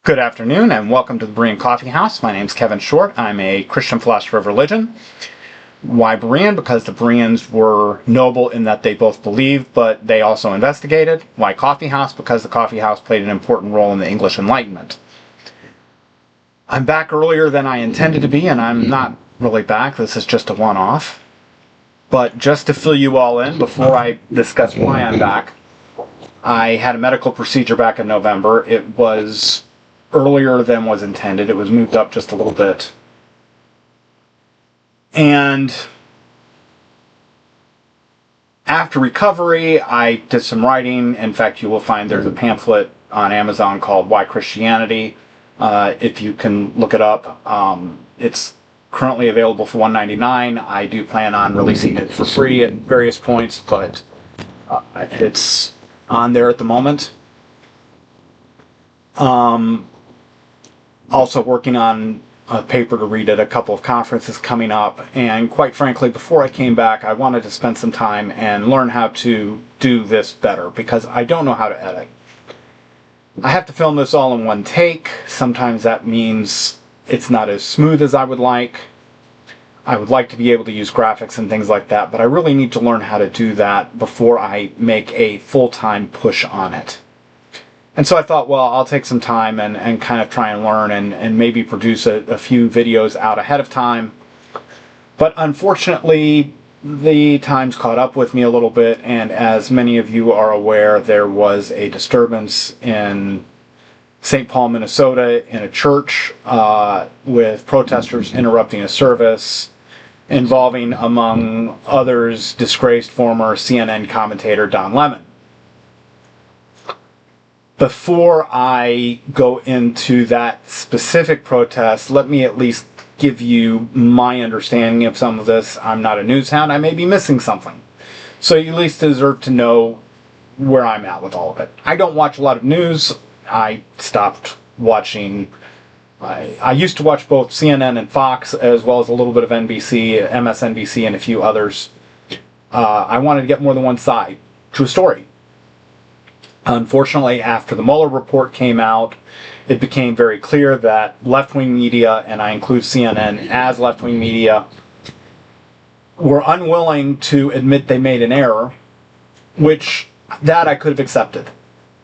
Good afternoon and welcome to the Berean Coffee House. My name is Kevin Short. I'm a Christian philosopher of religion. Why Berean? Because the Bereans were noble in that they both believed, but they also investigated. Why Coffee House? Because the Coffee House played an important role in the English Enlightenment. I'm back earlier than I intended to be, and I'm not really back. This is just a one-off. But just to fill you all in, before I discuss why I'm back, I had a medical procedure back in November. It was earlier than was intended. It was moved up just a little bit. And after recovery, I did some writing. In fact, you will find there's a pamphlet on Amazon called Why Christianity. If you can look it up, it's currently available for $1.99. I do plan on releasing it for free at various points, but it's on there at the moment. Also working on a paper to read at a couple of conferences coming up, and quite frankly, before I came back, I wanted to spend some time and learn how to do this better, because I don't know how to edit. I have to film this all in one take. Sometimes that means it's not as smooth as I would like. I would like to be able to use graphics and things like that, but I really need to learn how to do that before I make a full-time push on it. And so I thought, well, I'll take some time and kind of try and learn and maybe produce a few videos out ahead of time. But unfortunately, the times caught up with me a little bit, and as many of you are aware, there was a disturbance in St. Paul, Minnesota, in a church with protesters interrupting a service involving, among others, disgraced former CNN commentator Don Lemon. Before I go into that specific protest, let me at least give you my understanding of some of this. I'm not a news hound. I may be missing something. So you at least deserve to know where I'm at with all of it. I don't watch a lot of news. I stopped watching. I used to watch both CNN and Fox, as well as a little bit of NBC, MSNBC, and a few others. I wanted to get more than one side to a story. Unfortunately, after the Mueller report came out, it became very clear that left-wing media, and I include CNN as left-wing media, were unwilling to admit they made an error, which that I could have accepted.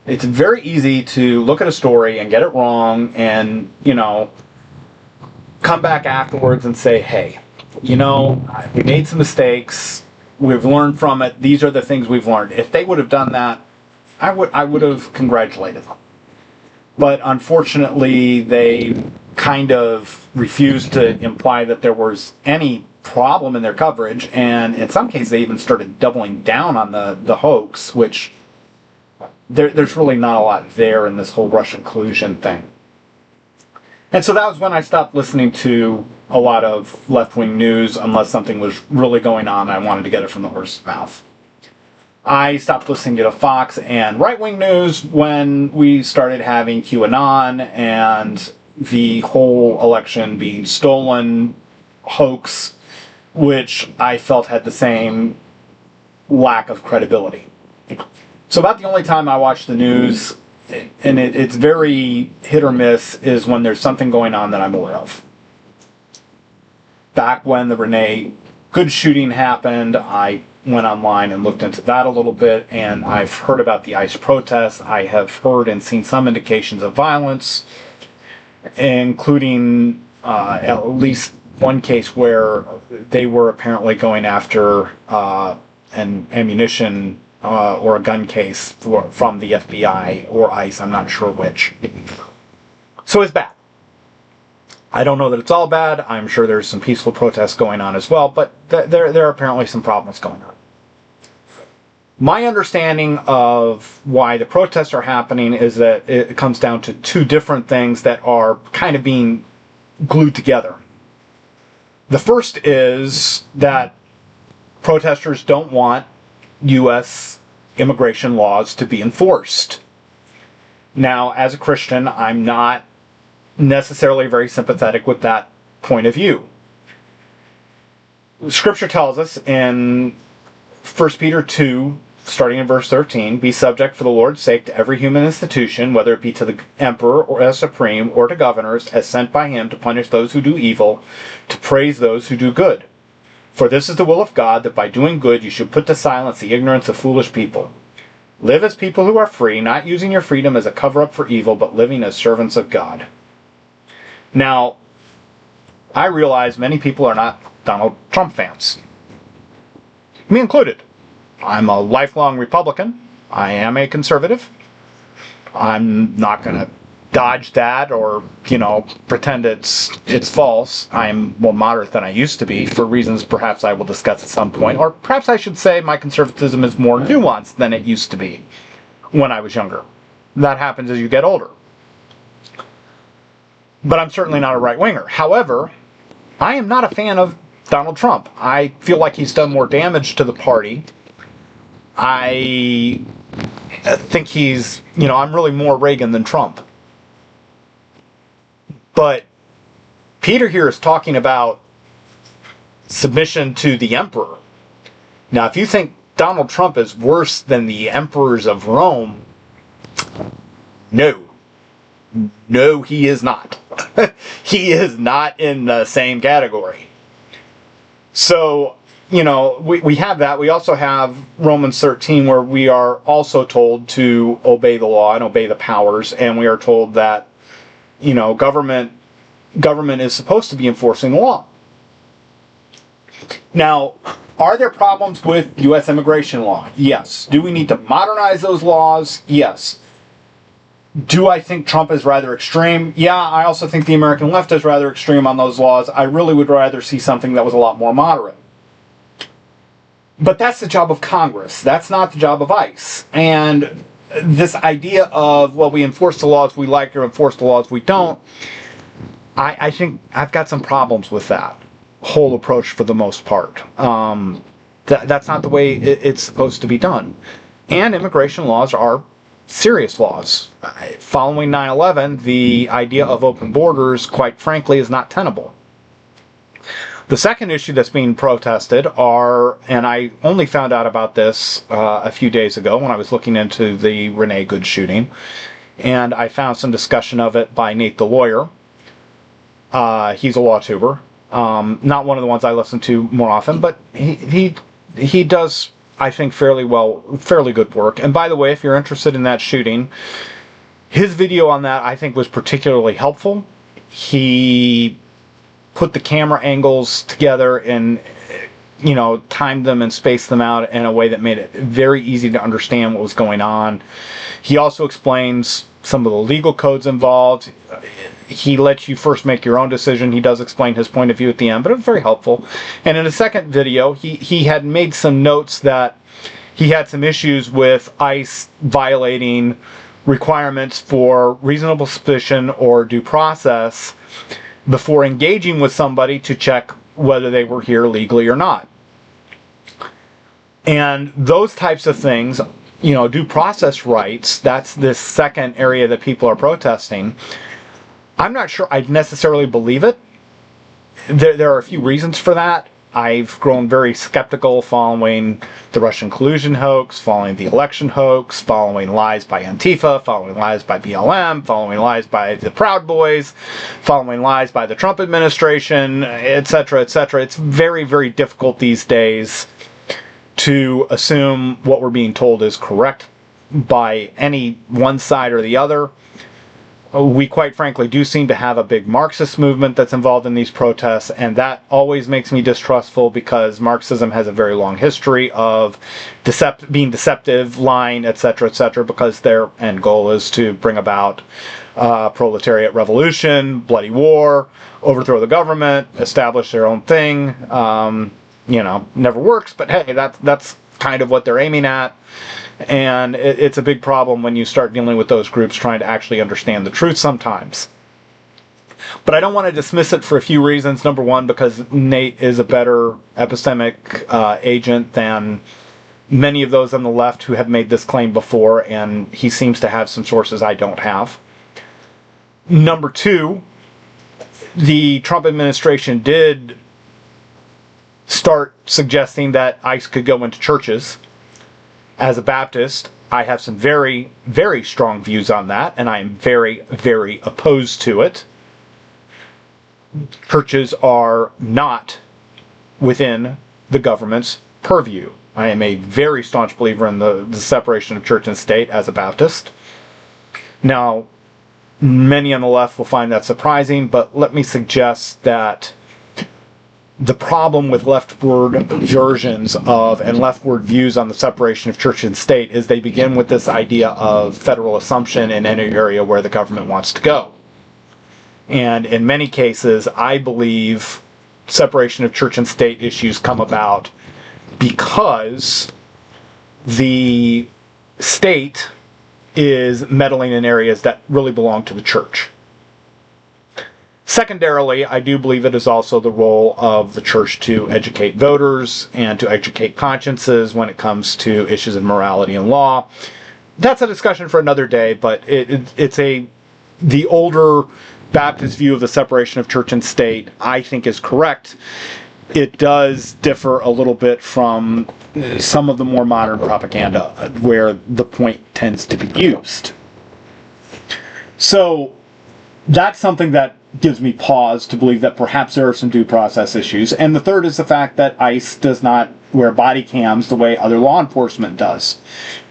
It's very easy to look at a story and get it wrong and, come back afterwards and say, hey, we made some mistakes, we've learned from it, these are the things we've learned. If they would have done that, I would have congratulated them. But unfortunately, they kind of refused to imply that there was any problem in their coverage, and in some cases they even started doubling down on the hoax, which there's really not a lot there in this whole Russian collusion thing. And so that was when I stopped listening to a lot of left-wing news, unless something was really going on and I wanted to get it from the horse's mouth. I stopped listening to the Fox and right-wing news when we started having QAnon and the whole election being stolen hoax, which I felt had the same lack of credibility. So about the only time I watch the news, and it's very hit or miss, is when there's something going on that I'm aware of. Back when the Renee Good shooting happened, I went online and looked into that a little bit, and I've heard about the ICE protests. I have heard and seen some indications of violence, including at least one case where they were apparently going after an ammunition or a gun case from the FBI or ICE, I'm not sure which. So it's bad. I don't know that it's all bad. I'm sure there's some peaceful protests going on as well, but there are apparently some problems going on. My understanding of why the protests are happening is that it comes down to two different things that are kind of being glued together. The first is that protesters don't want U.S. immigration laws to be enforced. Now, as a Christian, I'm not necessarily very sympathetic with that point of view. Scripture tells us in 1 Peter 2, starting in verse 13, be subject for the Lord's sake to every human institution, whether it be to the emperor or as supreme, or to governors, as sent by him to punish those who do evil, to praise those who do good. For this is the will of God, that by doing good you should put to silence the ignorance of foolish people. Live as people who are free, not using your freedom as a cover-up for evil, but living as servants of God. Now, I realize many people are not Donald Trump fans. Me included. I'm a lifelong Republican. I am a conservative. I'm not going to dodge that or, pretend it's false. I'm more moderate than I used to be for reasons perhaps I will discuss at some point. Or perhaps I should say my conservatism is more nuanced than it used to be when I was younger. That happens as you get older. But I'm certainly not a right-winger. However, I am not a fan of Donald Trump. I feel like he's done more damage to the party. I think he's, I'm really more Reagan than Trump. But Peter here is talking about submission to the emperor. Now, if you think Donald Trump is worse than the emperors of Rome, no. No, he is not. He is not in the same category. So, we have that. We also have Romans 13, where we are also told to obey the law and obey the powers, and we are told that, government is supposed to be enforcing the law. Now, are there problems with U.S. immigration law? Yes. Do we need to modernize those laws? Yes. Do I think Trump is rather extreme? Yeah, I also think the American left is rather extreme on those laws. I really would rather see something that was a lot more moderate. But that's the job of Congress. That's not the job of ICE. And this idea of, we enforce the laws we like or enforce the laws we don't, I think I've got some problems with that whole approach for the most part. That's not the way it's supposed to be done. And immigration laws are serious laws. Following 9/11, the idea of open borders, quite frankly, is not tenable. The second issue that's being protested and I only found out about this a few days ago when I was looking into the Renee Good shooting, and I found some discussion of it by Nate the Lawyer. He's a law tuber. Not one of the ones I listen to more often, but he does, I think, fairly good work. And by the way, if you're interested in that shooting, his video on that I think was particularly helpful. He put the camera angles together and timed them and spaced them out in a way that made it very easy to understand what was going on. He also explains some of the legal codes involved. He lets you first make your own decision. He does explain his point of view at the end, but it was very helpful. And in a second video, he had made some notes that he had some issues with ICE violating requirements for reasonable suspicion or due process before engaging with somebody to check whether they were here legally or not. And those types of things, due process rights, that's this second area that people are protesting. I'm not sure I necessarily believe it. There are a few reasons for that. I've grown very skeptical following the Russian collusion hoax, following the election hoax, following lies by Antifa, following lies by BLM, following lies by the Proud Boys, following lies by the Trump administration, etc., etc. It's very, very difficult these days to assume what we're being told is correct by any one side or the other. We quite frankly do seem to have a big Marxist movement that's involved in these protests, and that always makes me distrustful because Marxism has a very long history of being deceptive, lying, etc., etc., because their end goal is to bring about proletariat revolution, bloody war, overthrow the government, establish their own thing. Never works, but hey, that's kind of what they're aiming at. And it's a big problem when you start dealing with those groups trying to actually understand the truth sometimes. But I don't want to dismiss it for a few reasons. Number one, because Nate is a better epistemic agent than many of those on the left who have made this claim before, and he seems to have some sources I don't have. Number two, the Trump administration did start suggesting that ICE could go into churches. As a Baptist, I have some very, very strong views on that, and I am very, very opposed to it. Churches are not within the government's purview. I am a very staunch believer in the separation of church and state as a Baptist. Now, many on the left will find that surprising, but let me suggest that the problem with leftward versions of and leftward views on the separation of church and state is they begin with this idea of federal assumption in any area where the government wants to go. And in many cases, I believe separation of church and state issues come about because the state is meddling in areas that really belong to the church. Secondarily, I do believe it is also the role of the church to educate voters and to educate consciences when it comes to issues of morality and law. That's a discussion for another day, but the older Baptist view of the separation of church and state, I think, is correct. It does differ a little bit from some of the more modern propaganda where the point tends to be used. So that's something that gives me pause to believe that perhaps there are some due process issues. And the third is the fact that ICE does not wear body cams the way other law enforcement does.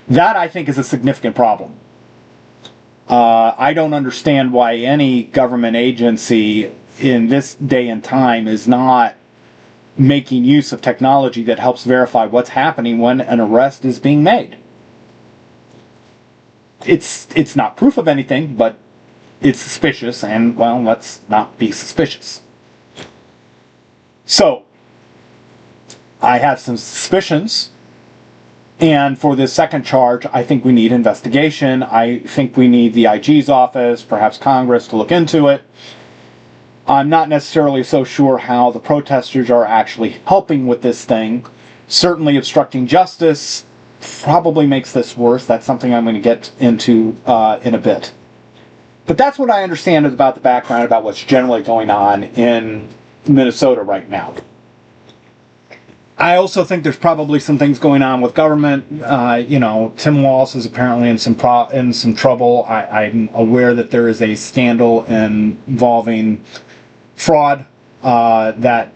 That, I think, is a significant problem. I don't understand why any government agency in this day and time is not making use of technology that helps verify what's happening when an arrest is being made. It's not proof of anything, but it's suspicious, and, well, let's not be suspicious. So, I have some suspicions, and for this second charge, I think we need investigation. I think we need the IG's office, perhaps Congress, to look into it. I'm not necessarily so sure how the protesters are actually helping with this thing. Certainly obstructing justice probably makes this worse. That's something I'm going to get into in a bit. But that's what I understand about the background about what's generally going on in Minnesota right now. I also think there's probably some things going on with government. Tim Walz is apparently in some trouble. I'm aware that there is a scandal involving fraud that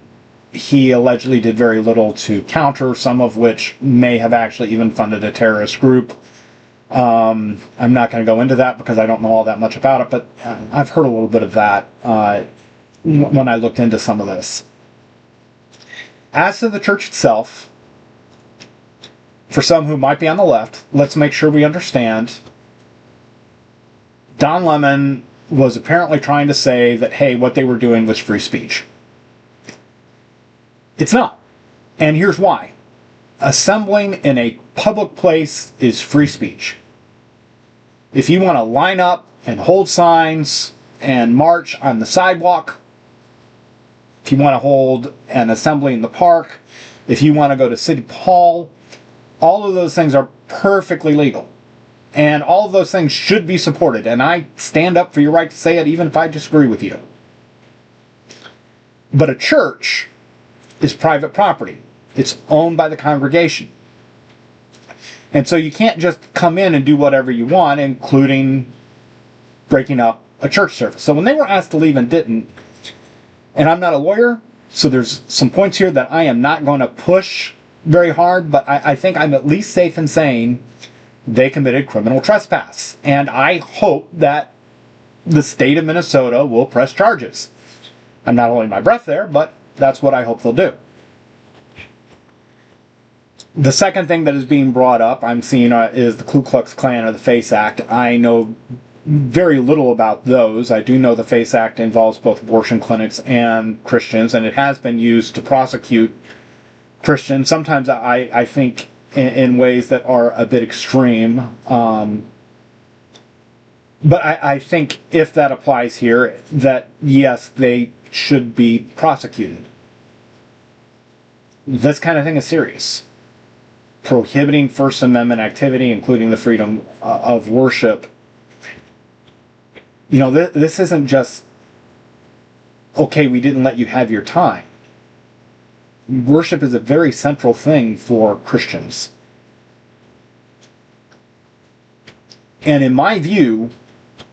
he allegedly did very little to counter, some of which may have actually even funded a terrorist group. I'm not going to go into that because I don't know all that much about it, but I've heard a little bit of that when I looked into some of this. As to the church itself, for some who might be on the left, let's make sure we understand. Don Lemon was apparently trying to say that, hey, what they were doing was free speech. It's not. And here's why. Assembling in a public place is free speech. If you want to line up and hold signs and march on the sidewalk, if you want to hold an assembly in the park, if you want to go to City Hall, all of those things are perfectly legal. And all of those things should be supported. And I stand up for your right to say it even if I disagree with you. But a church is private property. It's owned by the congregation. And so you can't just come in and do whatever you want, including breaking up a church service. So when they were asked to leave and didn't, and I'm not a lawyer, so there's some points here that I am not going to push very hard, but I think I'm at least safe in saying they committed criminal trespass. And I hope that the state of Minnesota will press charges. I'm not holding my breath there, but that's what I hope they'll do. The second thing that is being brought up, I'm seeing, is the Ku Klux Klan or the FACE Act. I know very little about those. I do know the FACE Act involves both abortion clinics and Christians, and it has been used to prosecute Christians. Sometimes I think in ways that are a bit extreme. But I think if that applies here, that yes, they should be prosecuted. This kind of thing is serious. Prohibiting First Amendment activity, including the freedom of worship. This isn't just, okay, we didn't let you have your time. Worship is a very central thing for Christians. And in my view,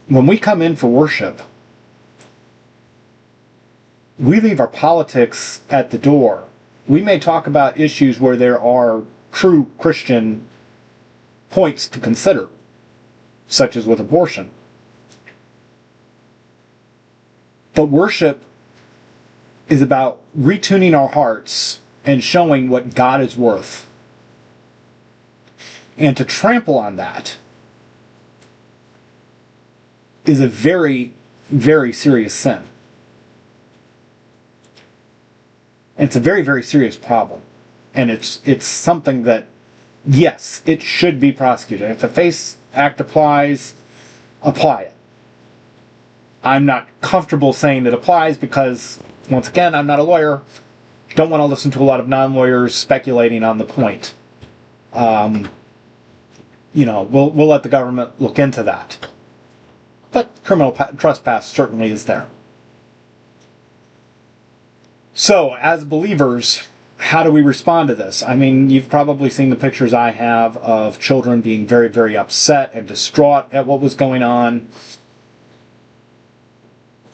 when we come in for worship, we leave our politics at the door. We may talk about issues where there are true Christian points to consider, such as with abortion. But worship is about retuning our hearts and showing what God is worth. And to trample on that is a very, very serious sin. And it's a very, very serious problem. And it's something that, yes, it should be prosecuted. If the FACE Act applies, apply it. I'm not comfortable saying it applies because, once again, I'm not a lawyer. Don't want to listen to a lot of non-lawyers speculating on the point. We'll let the government look into that. But criminal trespass certainly is there. So, as believers, how do we respond to this? I mean, you've probably seen the pictures I have of children being very, very upset and distraught at what was going on.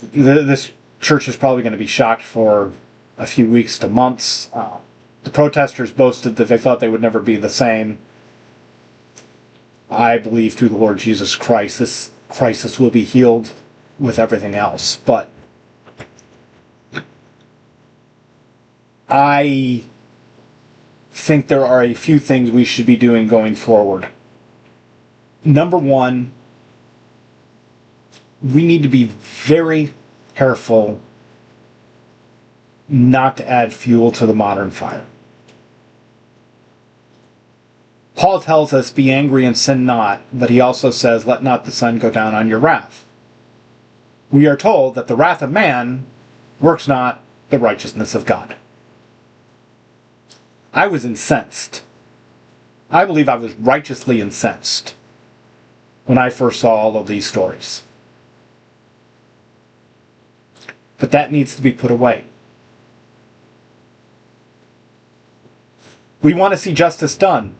This church is probably going to be shocked for a few weeks to months. The protesters boasted that they thought they would never be the same. I believe through the Lord Jesus Christ, this crisis will be healed with everything else. But I think there are a few things we should be doing going forward. Number one, we need to be very careful not to add fuel to the modern fire. Paul tells us, be angry and sin not, but he also says, let not the sun go down on your wrath. We are told that the wrath of man works not the righteousness of God. I was incensed. I believe I was righteously incensed when I first saw all of these stories. But that needs to be put away. We want to see justice done.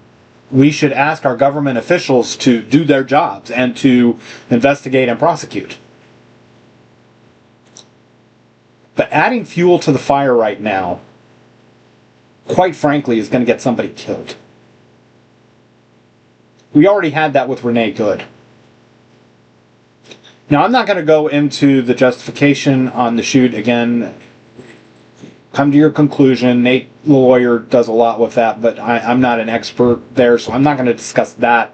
We should ask our government officials to do their jobs and to investigate and prosecute. But adding fuel to the fire right now, quite frankly, is going to get somebody killed. We already had that with Renee Good. Now, I'm not going to go into the justification on the shoot again. Come to your conclusion. Nate, the lawyer, does a lot with that, but I'm not an expert there, so I'm not going to discuss that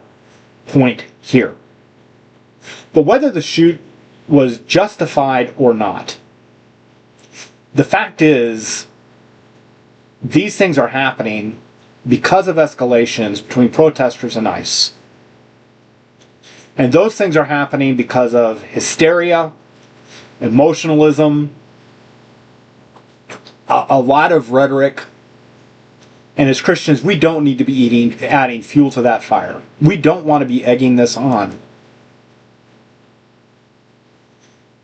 point here. But whether the shoot was justified or not, the fact is, these things are happening because of escalations between protesters and ICE. And those things are happening because of hysteria, emotionalism, a lot of rhetoric. And as Christians, we don't need to be adding fuel to that fire. We don't want to be egging this on.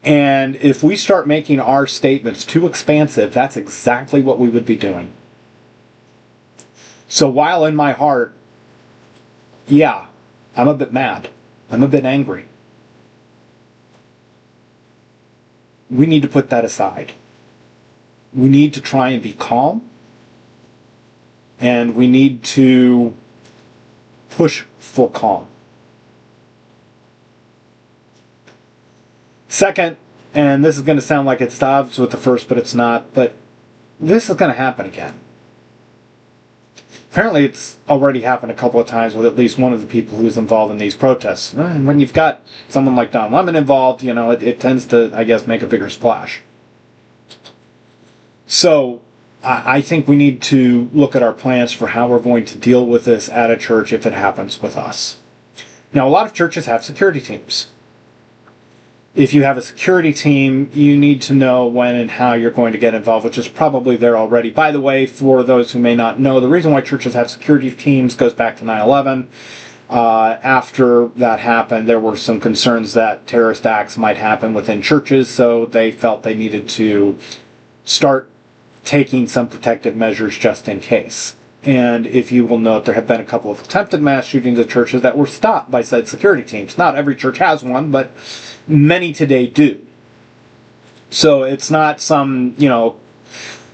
And if we start making our statements too expansive, that's exactly what we would be doing. So while in my heart, yeah, I'm a bit mad. I'm a bit angry. We need to put that aside. We need to try and be calm. And we need to push for calm. Second, and this is going to sound like it's obvious with the first, but it's not, but this is going to happen again. Apparently it's already happened a couple of times with at least one of the people who's involved in these protests. And when you've got someone like Don Lemon involved, it tends to, I guess, make a bigger splash. So I think we need to look at our plans for how we're going to deal with this at a church if it happens with us. Now, a lot of churches have security teams. If you have a security team, you need to know when and how you're going to get involved, which is probably there already. By the way, for those who may not know, the reason why churches have security teams goes back to 9/11. After that happened, there were some concerns that terrorist acts might happen within churches, so they felt they needed to start taking some protective measures just in case. And if you will note, there have been a couple of attempted mass shootings at churches that were stopped by said security teams. Not every church has one, but many today do. So it's not some,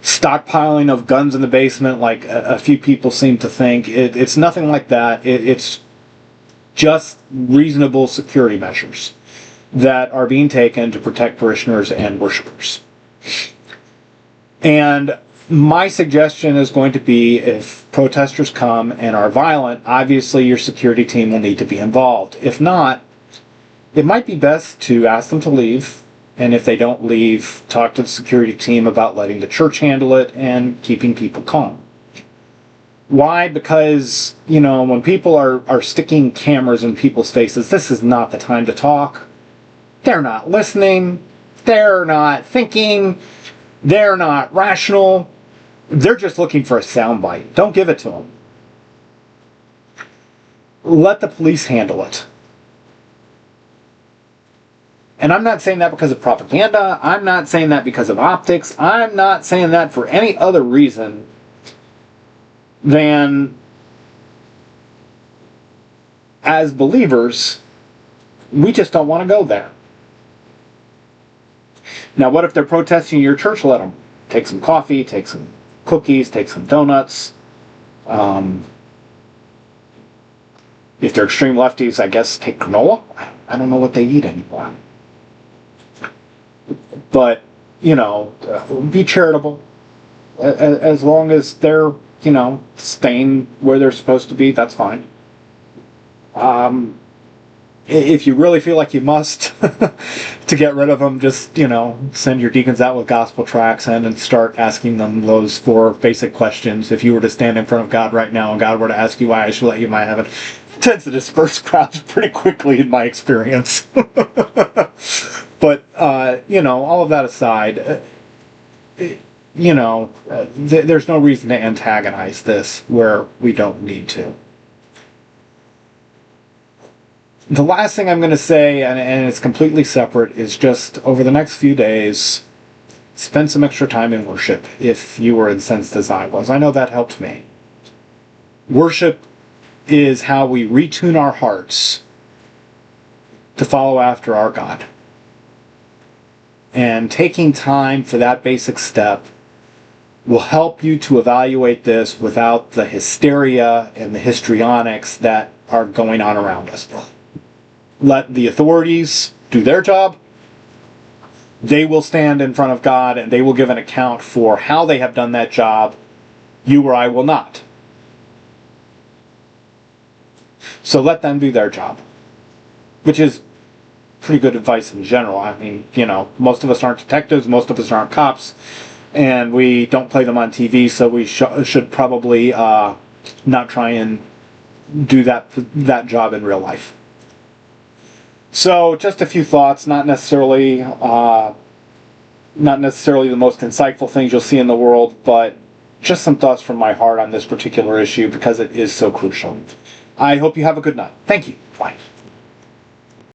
stockpiling of guns in the basement like a few people seem to think. It's nothing like that. It's just reasonable security measures that are being taken to protect parishioners and worshipers. And my suggestion is going to be, if protesters come and are violent, obviously your security team will need to be involved. If not, it might be best to ask them to leave, and if they don't leave, talk to the security team about letting the church handle it and keeping people calm. Why? Because, when people are sticking cameras in people's faces, this is not the time to talk. They're not listening. They're not thinking. They're not rational. They're just looking for a soundbite. Don't give it to them. Let the police handle it. And I'm not saying that because of propaganda. I'm not saying that because of optics. I'm not saying that for any other reason than, as believers, we just don't want to go there. Now, what if they're protesting your church? Let them. Take some coffee, take some cookies, take some donuts. If they're extreme lefties, I guess take granola. I don't know what they eat anymore. But, be charitable. As long as they're, staying where they're supposed to be, that's fine. If you really feel like you must to get rid of them, just, send your deacons out with gospel tracts and start asking them those 4 basic questions. If you were to stand in front of God right now and God were to ask you why I should let you in my heaven, it tends to disperse crowds pretty quickly in my experience. But, all of that aside, there's no reason to antagonize this where we don't need to. The last thing I'm going to say, and it's completely separate, is just over the next few days, spend some extra time in worship if you were incensed as I was. I know that helped me. Worship is how we retune our hearts to follow after our God. And taking time for that basic step will help you to evaluate this without the hysteria and the histrionics that are going on around us. Let the authorities do their job. They will stand in front of God and they will give an account for how they have done that job. You or I will not. So let them do their job, which is pretty good advice in general. I mean, most of us aren't detectives, most of us aren't cops, and we don't play them on TV, so we should probably not try and do that job in real life. So just a few thoughts, not necessarily the most insightful things you'll see in the world, but just some thoughts from my heart on this particular issue because it is so crucial. I hope you have a good night. Thank you. Bye.